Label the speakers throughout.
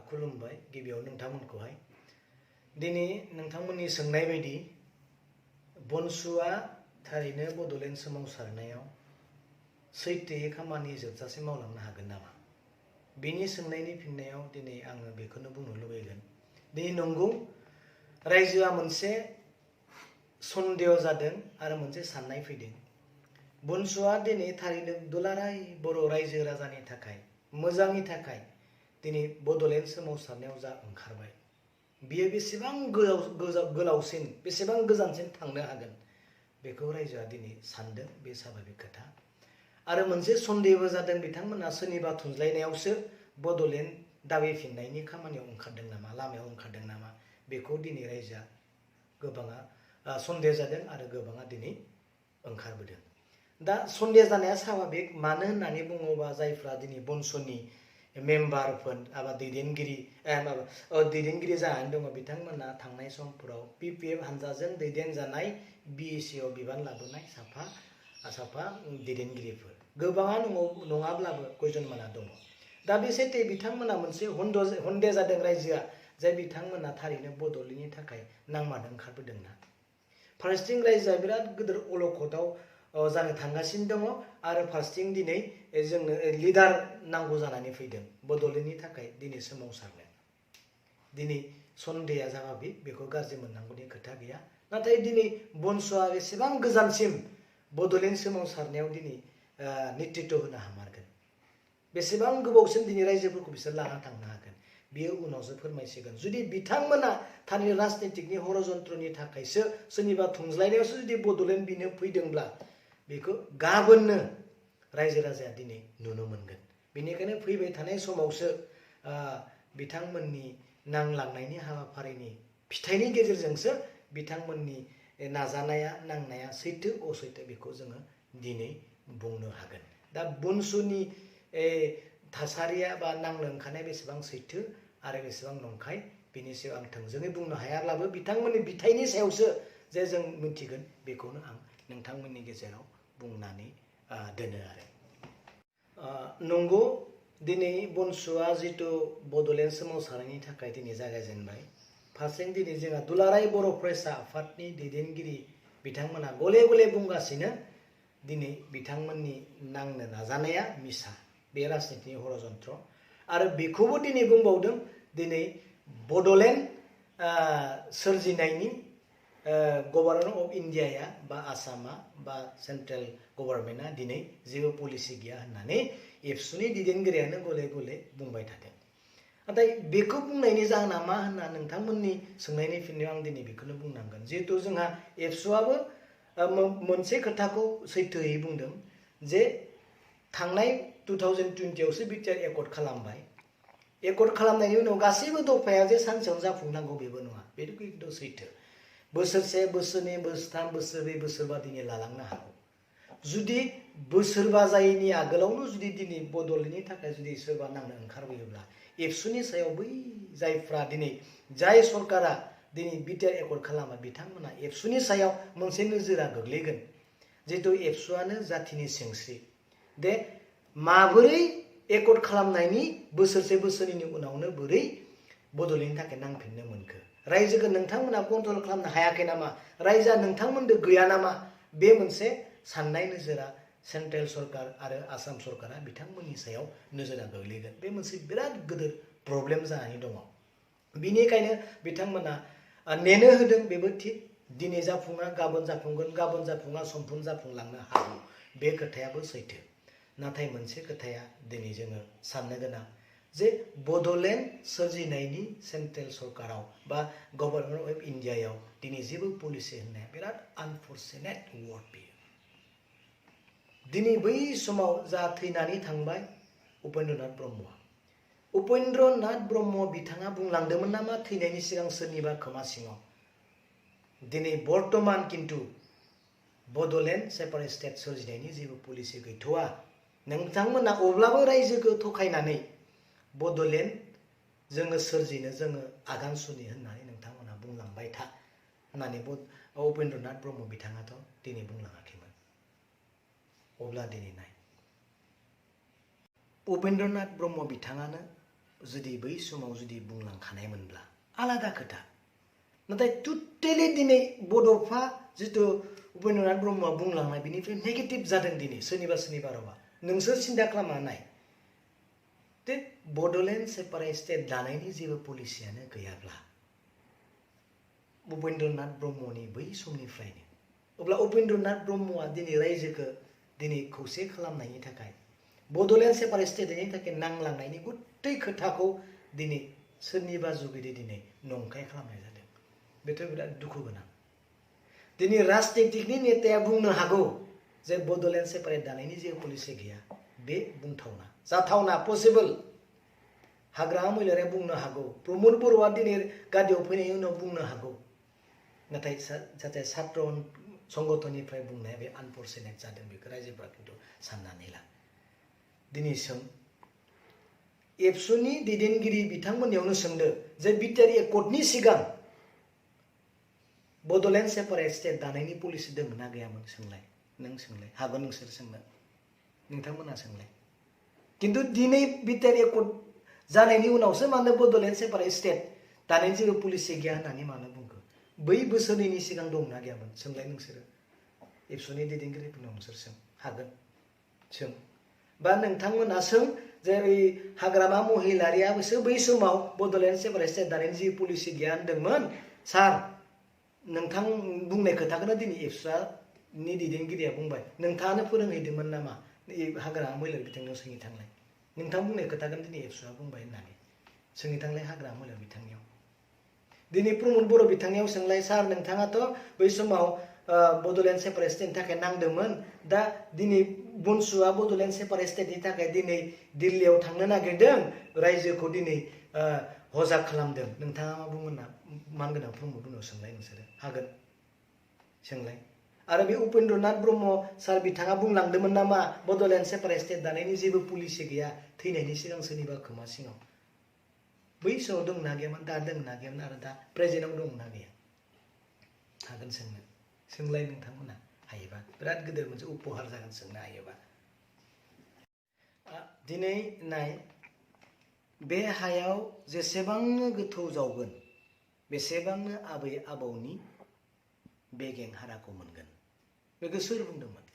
Speaker 1: खुलुमबाय गिबियाव नोंथांमोनखौहाय दिनै नोंथांमोननि सोंनाय बायदि बनसुआ थारैनो बड'लेण्ड सोमावसारनायाव सैथोयै खामानि जोबजासिम मावलांनो हागोन नामा? बेनि सोंनायनि फिननायाव दिनै आङो बेखौनो बुंनो लुबैगोन। दिनै नंगौ रायजोआ मोनसे सन्देह जादों आरो मोनसे साननाय फैदों। बनसुआ दिनै थारैनो दुलाराय बर' रायजो राजानि थाखाय मोजांनि थाखाय दिनै बड'लेण्ड सोमावसारनायाव जा ओंखारबाय बियो बेसेबां गोलावसिन बेसेबां गोजानसिन थांनो हागोन बेखौ रायजोआ दिनै सानदों। बे स्वाभाबिक खोथा। आरो मोनसे सन्देहबो जादों बिथांमोना सोरनिबा थुनज्लायनायावसो बड'लेण्ड दाबिफिननायनि खामानियाव ओंखारदों नामा, लामायाव ओंखारदों नामा, बेखौ दिनै रायजोआ गोबाङा सन्देह जादों आरो गोबाङा दिनै ओंखारबोदों। दा सन्देह जानाया स्वाभाबिक। मानो होननानै बुङोबा जायफ्रा दिनै बनसुनि मेम्बारफोर एबा दैदेनगिरि जानानै दङ बिथांमोना थांनाय समफोराव PPF हानजाजों दैदेनजानाय BEC आव बिबान लाबोनाय साफा दैदेनगिरिफोर गोबाङा नङाब्लाबो कयजनमाना दङ। दा बे सैथो बिथांमोना मोनसे हन्देह जादों रायजोआ जे बिथांमोना थारैनो बड'लेण्डनि थाखाय नांमानो ओंखारबोदोंना। फारसेथिं रायजोआ बिराद गिदिर अलखदाव जानो थांगासिनो दङ आरो फारसेथिं दिनै जोंनो लिडार नांगौ जानानै फैदों बड'लेण्डनि थाखाय दिनै सोमावसारनो। दिनै सन्देहआ स्वाभाबिक, बेखौ गाज्रि मोननांगौनि खोथा गैया। नाथाय दिनै बनसुआ बेसेबां गोजानसिम बड'लेण्ड सोमावसारनायाव दिनै नेतृत्व होनो हामारगोन, बेसेबां गोबावसिम दिनै रायजोफोरखौ बिसोर लाना थांनो हागोन, बेयो उनावसो फोरमायसिगोन। जुदि बिथांमोना थारैनो राजनितिकनि हरजन्त्रनि थाखायसो सोरनिबा थुंज्लायनायावसो जुदि बड'लेण्ड बिनो फैदोंब्ला बेखौ गाबोननो रायजो राजाया दिनै नुनो मोनगोन। बेनिखायनो फैबाय थानाय समावसो बिथांमोननि नांलांनायनि हाबाफारिनि फिथाइनि गेजेरजोंसो बिथांमोननि नाजानाया नांनाया सैथो असैथो बेखौ जोङो दिनै बुंनो हागोन। दा बनसुनि थासारिया बा नांनो ओंखारनाया बेसेबां सैथो आरो बेसेबां नंखाय बेनि सायाव आं थोंजोङै बुंनो हायाब्लाबो बिथांमोननि बिथाइनि सायावसो जे जों मिथिगोन बेखौनो आं नोंथांमोननि गेजेराव बुंनानै दोनो आरो। नंगौ दिनै बनसुआ जिथु बड'लेण्ड सोमावसारनायनि थाखाय दिनै जागायजेनबाय। फारसेथिं दिनै जोंहा दुलाराय बर' फरायसा आफादनि दैदेनगिरि बिथांमोना गले गले बुंगासिनो दिनै बिथांमोननि नांनो नाजानाया मिसा, बे राजनितिनि हरजन्त्र। आरो बेखौबो दिनै बुंबावदों दिनै बड'लेण्ड सोरजिनायनि गभर्नमेन्ट अफ इन्डियाया बा आसामा बा सेन्ट्रेल गभर्नमेन्टआ दिनै जेबो पलिसि गैया होननानै एबसुनि दैदेनगिरियानो गले गले बुंबाय थादों। नाथाय बेखौ बुंनायनि जाहोना मा होनना नोंथांमोननि सोंनायनि फिननायाव आं दिनै बेखौनो बुंनांगोन। जिहेथु जोंहा एबसुआबो मोनसे खोथाखौ सैथोयै बुंदों जे थांनाय 2020 आवसो बिटिआर एकर्ड खालामबाय। एकर्ड खालामनायनि उनाव गासैबो दफाया जे सानसेयावनो जाफुंनांगौ बेबो नङा, बेथ' खिन्थु सैथो। बोसोरसे, बोसोरनै, बोसोरथाम, बोसोरब्रै, बोसोरबा दिनै लालांनो हागौ। जुदि बोसोरबा जायैनि आगोलावनो जुदि दिनै बड'लेण्डनि थाखाय जुदि सोरबा नांनो ओंखारबोयोब्ला एबसुनि सायाव बै जायफ्रा दिनै जाय सरकारा दिनै बिटिआर एकर्ड खालामा बिथांमोना एबसुनि सायाव मोनसे नोजोरा गोग्लैगोन। जिहेतु एबसुआनो जाथिनि सिंस्रि दे माबोरै एकर्ड खालामनायनि बोसोरसे बोसोरनैनि उनावनो बोरै बड'लेण्डनि थाखाय नांफिननो मोनखो? रायजोखौ नोंथांमोना कन्ट्रल खालामनो हायाखै नामा? रायजोआ नोंथांमोनदो गैया नामा? बे मोनसे साननाय नोजोरा सेन्ट्रेल सरकार आरो आसाम सरकारा बिथांमोननि सायाव नोजोरा गोग्लैगोन। बे मोनसे बिराद गिदिर प्रब्लेम जानानै दङ। बिनिखायनो बिथांमोना नेनो होदों, बेबो थिग। दिनै जाफुङा गाबोन जाफुंगोन, गाबोन जाफुङा समफोर जाफुंलांनो हागौ, बे खोथायाबो सैथो। नाथाय मोनसे खोथाया दिनै जोङो साननो गोनां जे बड'लेण्ड सोरजिनायनि सेन्ट्रेल सरकाराव बा गभर्नमेन्ट अफ इन्डियायाव दिनै जेबो पलिसि होननाया बिराद आनफर्चुनेट वार्ड बेयो। दिनै बै समाव जा थैनानै थांबाय उपेन्द्रनाथ ब्रह्मआ, उपेन्द्रनाथ ब्रह्म बिथाङा बुंलांदोंमोन नामा थैनायनि सिगां सोरनिबा खोमा सिङाव दिनै बर्तमान किन्तु बड'लेण्ड सेपारेट स्टेट सोरजिनायनि जेबो पलिसि गैथ'वा, नोंथांमोना अब्लाबो रायजोखौ थखायनानै बड'लेण्ड जोङो सोरजिनो जोङो आगान सुनि होननानै नोंथांमोना बुंलांबाय था होननानै उपेन्द्रनाथ ब्रह्म बिथाङाथ' दिनै बुंलाङाखैमोन। अब्ला दिनै नाय उपेन्द्रनाथ ब्रह्म बिथाङानो जुदि बै समाव जुदि बुंलांखानायमोनब्ला आलादा खोथा। नाथाय टटेलि दिनै बड'फा जिथु उपेन्द्रनाथ ब्रह्मआ बुंलांनाय बिनिफ्राय नेगेटिभ जादों दिनै सोरनिबा रावा। नोंसोर सिन्था खालामना नाय दे बड'लेण्ड सेपारेट स्टेट दानायनि जेबो पलिसियानो गैयाब्ला उपेन्द्रनाथ ब्रह्मनि बै समनिफ्रायनो अब्ला उपेन्द्रनाथ ब्रह्मआ दिनै रायजोखौ दिनै खौसे खालामनायनि थाखाय बड'लेण्ड सेपारेट स्टेटनि थाखाय नांलांनायनि गुथै खोथाखौ दिनै सोरनिबा जुगिदि दिनै नंखाय खालामनाय जादों। बेथ' बिराद दुखु गोनां। दिनै राजनितिकनि नेताया बुंनो हागौ जे बड'लेण्ड सेपारेट दानायनि जेबो पलिसि गैया, बे बुंथावना जाथावना पसिबल। हाग्रामा महिलारिया बुंनो हागौ, प्रमद बर'आ दिनै गादियाव फैनायनि उनाव बुंनो हागौ। नाथाय जाहाथे छात्र संगठननिफ्राय बुंनाया बे आनफर्चुनेट जादों बेखौ रायजोफोरा खिन्थु साननानै ला। दिनै सों एबसुनि दैदेनगिरि बिथांमोननियावनो सोंदो जे बिटिआर एकर्डनि सिगां बड'लेण्ड सेपारेट स्टेट दानायनि पलिसि दंमोन ना गैयामोन सोंलाय। नों सोंलाय, हागोन नोंसोर सोंनो, नोंथांमोना सोंलाय। किन्तु दिनै बिटिआर एकर्ड जानायनि उनावसो मानो बड'लेण्ड सेपारेट स्टेट दानायनि जेबो पलिसि गैया होननानै मानो बुंखो? बै बोसोरनैनि सिगां दंना गैयामोन सोंलाय नोंसोरो। एबसुनि दैदेनगिरिफोरनाव नोंसोर सों, हागोन सों। बा नोंथांमोना सों जे बै हाग्रामा महिलारियाबोसो बै समाव बड'लेण्ड सेपारेट स्टेट दानायनि जेबो पलिसि गैया होनदोंमोन। सार नोंथां बुंनाय खोथाखौनो दिनै एबसुनि दैदेनगिरिया बुंबाय, नोंथाङानो फोरोंहैदोंमोन नामा? हाग्रामा महिलारि बिथांनियाव सोंनो थांलाय। नोंथां बुंनाय खोथाखौनो दिनै एबसुआ बुंबाय होननानै सोंनो थांलाय हाग्रामा महिलारि बिथांनियाव। दिनै प्रमद बर' बिथांनियाव सोंलाय, सार नोंथाङाथ' बै समाव बड'लेण्ड सेपारेट स्टेटनि थाखाय नांदोंमोन, दा दिनै बनसुआ बड'लेण्ड सेपारेट स्टेटनि थाखाय दिनै दिल्लीयाव थांनो नागिरदों, रायजोखौ दिनै हजाक खालामदों, नोंथाङा मा बुंगोन ना मानगोनां प्रमद बर'नाव सोंलाय नोंसोरो, हागोन सोंलाय। आरो बे उपेन्द्रनाथ ब्रह्म सार बिथाङा बुंलांदोंमोन नामा बड'लेण्ड सेपारेट स्टेट दानायनि जेबो पलिसि गैया थैनायनि सिगां सोरनिबा खोमा सिङाव? बै समाव दंना गैयामोन, दा दंना गैयामोन, आरो दा प्रेजेन्टआव दंना गैया? हागोन सोंनो, सोंलाय नोंथांमोना हायोबा। बिराद गिदिर मोनसे उपहार जागोन सोंनो हायोबा। दिनै नाय बे हायाव जेसेबांनो गोथौ जावगोन बेसेबांनो आबै आबौनि बेगें हाराखौ मोनगोन। बेखौ सोर बुंदोंमोन?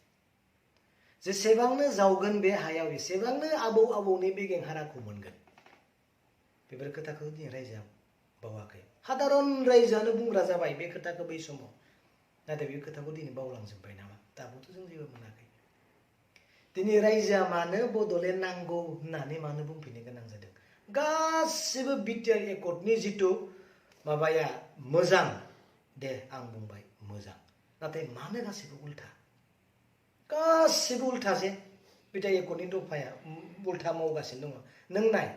Speaker 1: जेसेबांनो जावगोन बे हायाव एसेबांनो आबौ आबौनि बेगें हाराखौ मोनगोन। बेफोर खोथाखौ दिनै रायजोआ बावाखै। साधारन रायजोआनो बुंग्रा जाबाय बे खोथाखौ बै समाव। नाथाय बे खोथाखौ दिनै बावलांजोब्बाय नामा? दाबोथ' जों जेबो मोनाखै। दिनै रायजोआ मानो बड'लेण्ड नांगौ होननानै मानो बुंफिननो गोनां जादों? गासिबो बिटिआर एकर्डनि जिथु माबाया मोजां, दे आं बुंबाय मोजां, नाथाय मानो गासिबो उल्था? गासिबो उल्थासै। बिटिआर एकर्डनि दफाया उल्था मावगासिनो दङ। नों नाय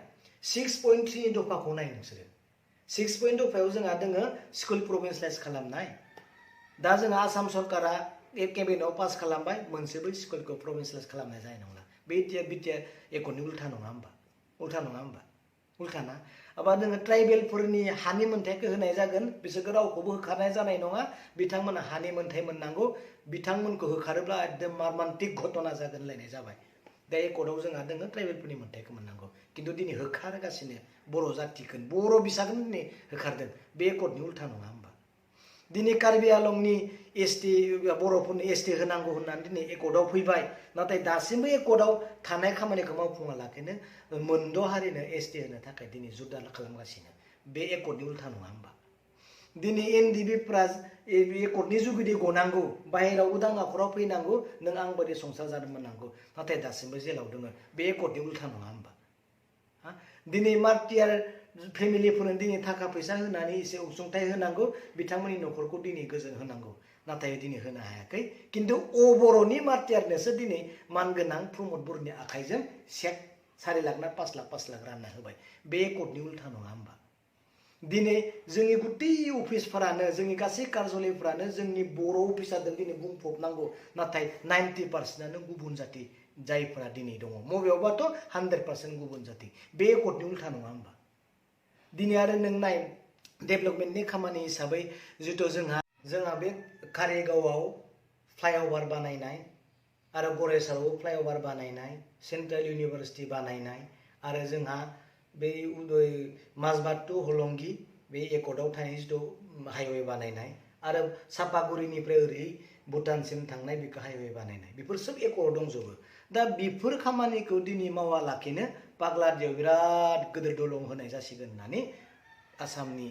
Speaker 1: 6.3 दफाखौ नाय नोंसोरो। 6 दफायाव जोंहा दोङो स्कुल प्रभिन्सियेलाइज खालामनाय। दा जोंहा आसाम सरकारा केबिनेटआव पास खालामबाय, मोनसेबो स्कुलखौ प्रभिन्सियेलाइज खालामनाय जानाय नंला। बे बिटिआर एकर्डनि उल्था नङा होमबा? उल्था नङा होमबा? उल्था ना? एबा जोङो ट्राइबेलफोरनि हानि मोन्थायखौ होनाय जागोन, बिसोरखौ रावखौबो होखारनाय जानाय नङा, बिथांमोना हानि मोन्थाय मोननांगौ, बिथांमोनखौ होखारोब्ला एकदम मारमान्टिक घटना जागोन होनलायनाय जाबाय। दा एकर्डआव जोंहा दोङो ट्राइबेलफोरनि मोन्थायखौ मोननांगौ, खिन्थु दिनै होखारगासिनो बर' जातिखौ, बर' बिसाखौनो दिनै होखारदों। बे एकर्डनि उल्था नङा होमबा? दिनै कार्बि आलंनि एसटि बर'फोरनो एसटि होनांगौ होननानै दिनै एकर्डआव फैबाय, नाथाय दासिमबो एकर्डआव थानाय खामानिखौ मावफुङा लाखिनो मोनद' हारिनो एसटि होनो थाखाय दिनै जुद्दा खालामगासिनो। बे एकर्डनि उल्था नङा होमबा? दिनै एनडिबिफ्रा एकर्डनि जुगिदि गनांगौ, बाहेरायाव उदां आखराव फैनांगौ, नों आं बायदि संसार जानो मोननांगौ, नाथाय दासिमबो जेलाव दङ। बे एकर्डनि उल्था नङा होमबा? दिनै मार्टियार फेमिलिफोरनो दिनै थाखा फैसा होनानै एसे अनसुंथाइ होनांगौ, बिथांमोननि न'खरखौ दिनै गोजोन होनांगौ, नाथाय दिनै होनो हायाखै। खिन्थु बर'नि मार्टियारनोसो दिनै मानगोनां प्रमद बर'नि आखाइजों चेक 4 लाख ना 5 लाख रानना होबाय। बे एकर्डनि उल्था नङा होमबा? दिनै जोंनि गुथै अफिसफोरानो, जोंनि गासै कार्यालयफोरानो जोंनि बर' अफिसारजों दिनै बुंफबनांगौ, नाथाय 90% गुबुन जाति जायफोरा दिनै दङ। बबेयावबाथ' 100% गुबुन जाति। बे एकर्डनि उल्था नङा होमबा? दिनै आरो नों नाय डेभेलपमेन्टनि खामानि हिसाबै जिथु जोंहा बे कारिगावआव फ्लाइअभार बानायनाय, आरो गरायसाराव फ्लाइअभार बानायनाय, सेन्ट्रेल इउनिभारसिटि बानायनाय, आरो जोंहा बे उदय माजबाद टु हलंगि बे एकर्डआव थानाय जिथु हाइवे बानायनाय आरो सापागुरिनिफ्राय ओरै भुटानसिम थांनाय बेखौ हाइवे बानायनाय बेफोर सब एकर्डआव दंजोबो दा बेफोर खामानिखौ दिनै मावालाखिनो पाग्लादियाव बिराद गिदिर दलं होनाय जासिगोन होननानै आसामनि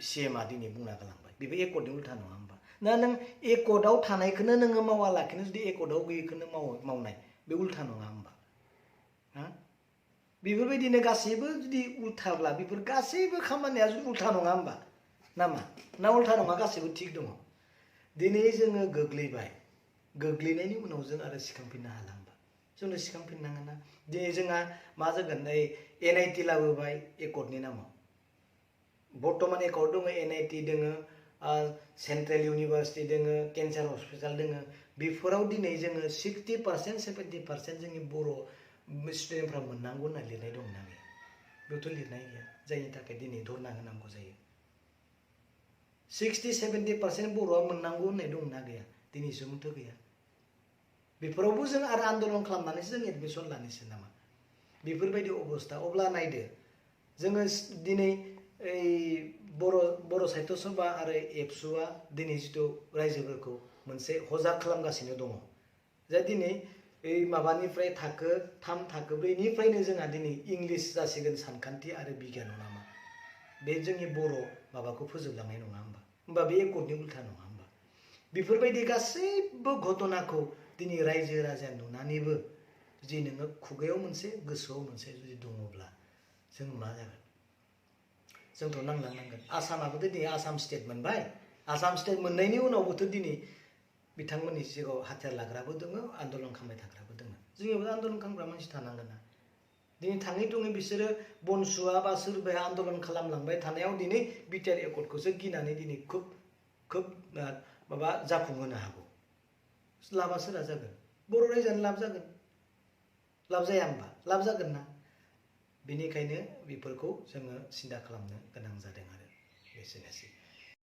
Speaker 1: सिएमआ दिनै बुंना गालांबाय बेबो एकर्डनि उल्था नङा होमबा दा नों एकर्डआव थानायखौनो नोङो मावालाखिनो जुदि एकर्डआव गैयैखौनो मावनाय बे उल्था नङा होमबा बेफोरबायदिनो गासैबो जुदि उल्थाब्ला बेफोर गासैबो खामानिया जुदि उल्था नङा होमबा नामा ना उल्था नङा गासैबो थिग दङ दिनै जोङो गोग्लैबाय गोग्लैनायनि उनाव जों आरो सिखांफिननो हाला होमबा जोंनो सिखांफिननांगोन ना दिनै जोंहा मा जागोन NIT लाबोबाय एकर्डनि नामाव बर्तमान एकर्ड दङ NIT दङ सेन्ट्रेल इउनिभार्सिटि दङ केन्सार हस्पिटाल दङ बेफोराव दिनै जोङो 60% 70% जोंनि बर' स्टुडेन्टफ्रा मोननांगौ होनना लिरनाय दंना गैया बेयावथ' लिरनाय गैया जायनि थाखाय दिनै धरना होनांगौ जायो 60-70% बर'आ मोननांगौ होननाय दंना गैया दिनैसिमथ' गैया बेफोरावबो जों आरो आन्दलन खालामनानैसो जों एडमिसन लानोसै नामा बेफोरबायदि अबस्था अब्ला नायदो जोङो दिनै बर' साहित्य सभा आरो एबसुआ दिनै जिथु रायजोफोरखौ मोनसे हजा खालामगासिनो दङ जे दिनै माबानिफ्राय थाखो 3 थाखो 4निफ्रायनो जोंहा दिनै इंलिस जासिगोन सानखान्थि आरो बिगियानाव नामा बे जोंनि बर' माबाखौ फोजोबलांनाय नङा होमबा बे एकर्डनि उल्था नङा होमबा बेफोरबायदि गासैबो घटनाखौ दिनै रायजो राजा नुनानैबो जुदि नोङो खुगायाव मोनसे गोसोआव मोनसे जुदि दङब्ला जों मा जागोन जोंथ' नांलांनांगोन आसामाबोथ' दिनै आसाम स्टेट मोनबाय आसाम स्टेट मोननायनि उनावबोथ' दिनै बिथांमोननि सिगाङाव हाथियार लाग्राबो दङ आन्दलन खालामबाय थाग्राबो दङ जोंनियावबो आन्दलन खालामग्रा मानसि थानांगोन ना दिनै थाङै थुङै बिसोरो बनसुआ बा सोरबाया आन्दलन खालामलांबाय थानायाव दिनै बिटिआर एकर्डखौसो गिनानै दिनै खोब माबा जाफुंहोनो हागौ लाबा सोरा जागोन बर' रायजोआनो लाब जागोन लाब जाया होमबा लाब जागोन ना बेनिखायनो बेफोरखौ जोङो सिन्था खालामनो गोनां जादों आरो एसेनोसै